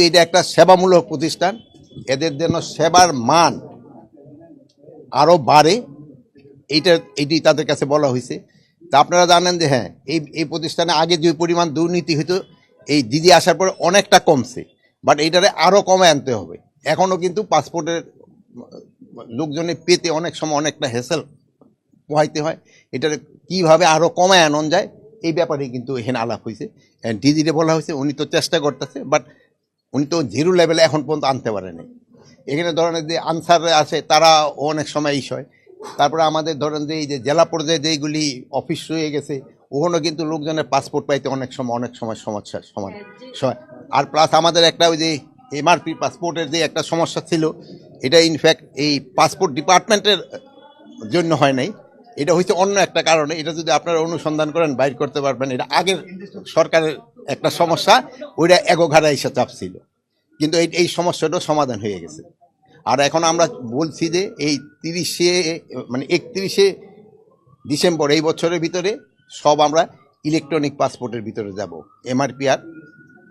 এটা একটা সেবামূলক প্রতিষ্ঠান, এদের জন্য সেবার মান আরও বাড়ে, এটি তাদের কাছে বলা হয়েছে। তা আপনারা জানেন যে হ্যাঁ, এই প্রতিষ্ঠানে আগে যে পরিমাণ দুর্নীতি হতো এই দিদি আসার পরে অনেকটা কমছে, বাট এইটারে আরও কমে আনতে হবে। এখনও কিন্তু পাসপোর্টের লোকজনে পেতে অনেক সময় অনেকটা হেসেল পোহাইতে হয়। এটার কীভাবে আরও কমায় আনন যায় এই ব্যাপারে কিন্তু এখানে আলাপ হয়েছে। ডিজিরে বলা হয়েছে উনি তো চেষ্টা করতেছে, বাট উনি তো জিরো লেভেলে এখন পর্যন্ত আনতে পারেনি। এখানে ধরনের যে আনসার আছে তারা অনেক সময় হয়। তারপরে আমাদের ধরেন যে এই যে জেলা পর্যায়ে যেইগুলি অফিস রয়ে গেছে ওখানেও কিন্তু লোকজনের পাসপোর্ট পাইতে অনেক সময় সমস্যার সমাধান। আর প্লাস আমাদের একটা ওই যে এমআরপি পাসপোর্টের যে একটা সমস্যা ছিল, এটা ইনফ্যাক্ট এই পাসপোর্ট ডিপার্টমেন্টের জন্য হয় নাই, এটা হচ্ছে অন্য একটা কারণে। এটা যদি আপনারা অনুসন্ধান করেন বাইর করতে পারবেন। এটা আগের সরকারের একটা সমস্যা, ওইটা এগোঘাড়া এসে চাপ ছিল, কিন্তু এই সমস্যাটাও সমাধান হয়ে গেছে। আর এখন আমরা বলছি যে এই 31 ডিসেম্বর এই বছরের ভিতরে সব আমরা ইলেকট্রনিক পাসপোর্টের ভিতরে যাব, এমআরপি আর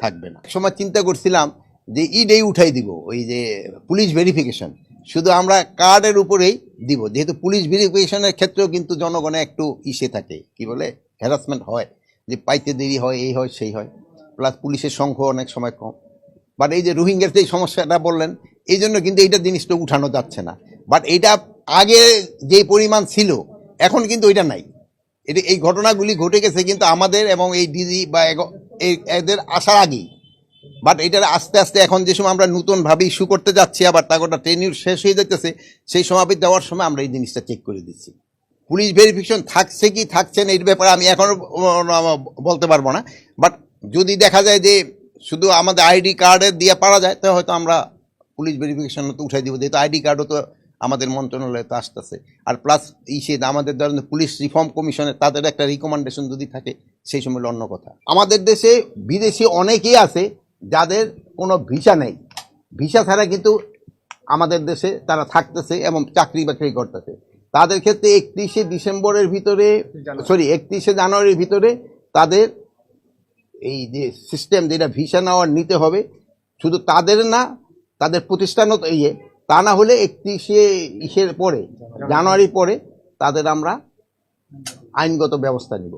থাকবে না। সময় চিন্তা করছিলাম যে ইডেই উঠাই দিব, ওই যে পুলিশ ভেরিফিকেশন শুধু আমরা কার্ডের উপরেই দিব, যেহেতু পুলিশ ভেরিফিকেশনের ক্ষেত্রেও কিন্তু জনগণে একটু ইসে থাকে, কি বলে হ্যারাসমেন্ট হয়, যে পাইতে দেরি হয়, এই হয় সেই হয়, প্লাস পুলিশের সংখ্যা অনেক সময় কম। বাট এই যে রোহিঙ্গার যে সমস্যাটা বললেন, এই জন্য কিন্তু এইটা জিনিসটা উঠানো যাচ্ছে না। বাট এইটা আগে যে পরিমাণ ছিল এখন কিন্তু ওইটা নাই। এই ঘটনাগুলি ঘটে গেছে কিন্তু আমাদের এবং এই ডিজি বা এদের আসার আগেই। বাট এটার আস্তে আস্তে এখন যে সময় আমরা নতুনভাবে ইস্যু করতে যাচ্ছি, আবার তারটা ট্রেনিং শেষ হয়ে যাচ্ছে, সেই সময় দেওয়ার সময় আমরা এই জিনিসটা চেক করে দিচ্ছি। পুলিশ ভেরিফিকেশন থাকছে কি থাকছে না এর ব্যাপারে আমি এখনও বলতে পারবো না। বাট যদি দেখা যায় যে শুধু আমাদের আইডি কার্ডের দিয়ে পারা যায়, তো হয়তো আমরা পুলিশ ভেরিফিকেশন তো উঠাই দিব, যেহেতু আইডি কার্ডও তো আমাদের মন্ত্রণালয়ে তো আসতেছে। আর প্লাস আমাদের ধরেন পুলিশ রিফর্ম কমিশনের তাদের একটা রিকমেন্ডেশন যদি থাকে সেই সময় অন্য কথা। আমাদের দেশে বিদেশি অনেকেই আছে যাদের কোনো ভিসা নেই, ভিসা ছাড়া কিন্তু আমাদের দেশে তারা থাকতেছে এবং চাকরি বাকরি করতেছে। তাদের ক্ষেত্রে 31শে জানুয়ারির ভিতরে তাদের এই যে সিস্টেম যেটা ভিসা নেওয়ার নিতে হবে, শুধু তাদের না, তাদের প্রতিষ্ঠানও তো তা না হলে 31শে জানুয়ারি পরে তাদের আমরা আইনগত ব্যবস্থা নিব।